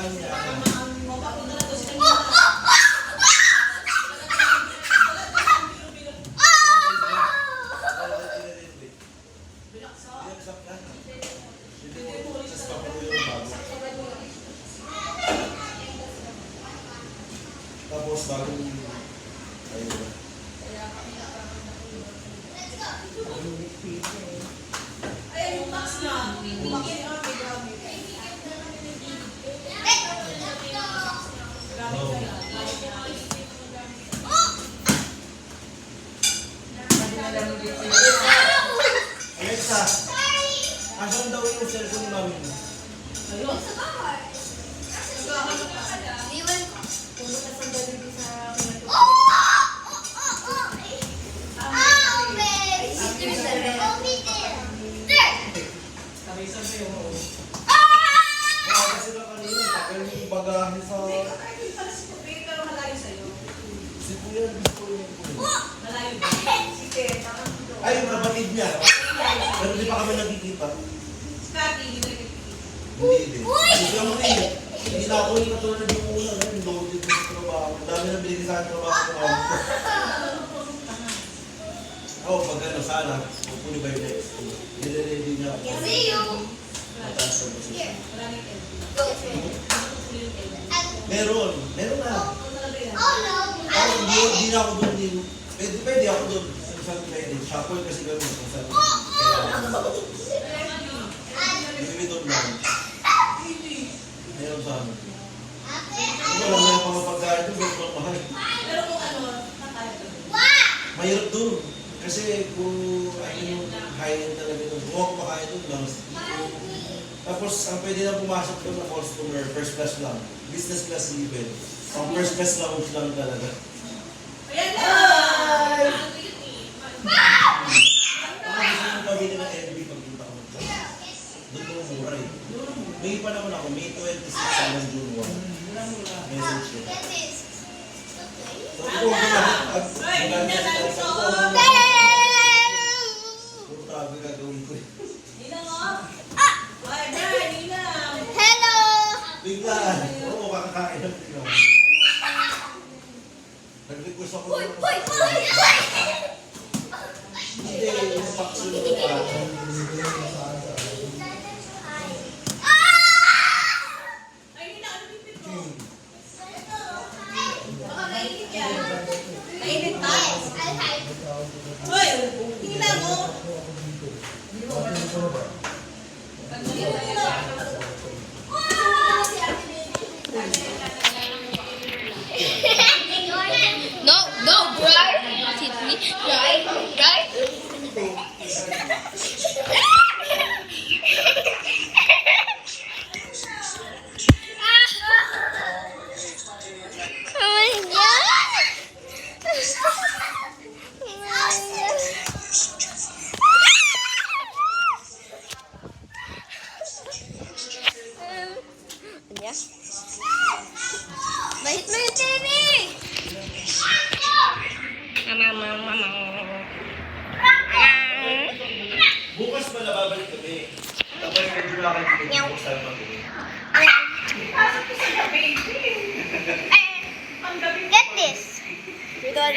lang niya. Tapos bagong ayun. Ayan yung tax na. Alexa, asan daw yung cellphone ni mami mo? Ayun. Naghahanap ka. Pumunta sa dali sa Karisan sa'yo mo. Baka kasi na kanina, takal yung bagahe sa... Pero malayo sa'yo. Si Kuya, gusto ko yung Kuya. Malayo ba? Sige, parang ito. Ay, yung kapatid niya. Pero di pa kami nagkikita. Scotty, hindi na Hindi din. Hindi mo rin. Hindi na ako yung katulad yung una. Hindi ako dito sa trabaho. Ang dami na binigay sa akin trabaho ko. Oo, pag ano, sana. Pupuli ba yung next? Nire-ready niya ako. Mataas na position. Meron. Meron na. Parang hindi na ako doon din. Pwede ako doon. Saan pwede? Shopper kasi gano'n. Kung saan. Hindi doon lang. Meron sa amin. Hindi alam na yung mga pagkain doon. Sobrang mahal. Pero kung ano, nakaya doon. Mahirap doon. Kasi kung ano yung high-end talaga doon. Kung ako makain doon lang. Tapos ang pwede na pumasok doon na customer, first class lang. Business class even. Ang first class lounge lang talaga. Ayan na! Ako gusto yung pabili ng LV pagpunta ko. Doon ko mura eh. May pa naman ako, May 26 hanggang June 1. Message ko. So, ito ang maganda sa tayo. Puro travel gagawin ko eh. Ninang o! Bye-bye, Ninang! Biglaan. Oo, kakakain ng pinaw. Nag-request ako ng hindi, yung paksyon ko pa. Ay, Ninang, ano pipit mo? Baka mainit yan. Mainit tayo. Hoy! Ninang o! No, right? Hit me, right? Oh my God! Bahit mo yung TV! Bukas pa nababalik kami. Tapos medyo na kayo bukas tayo mag-uwi. Pasok ko sa gabi. Ang gabi. Get this! We're going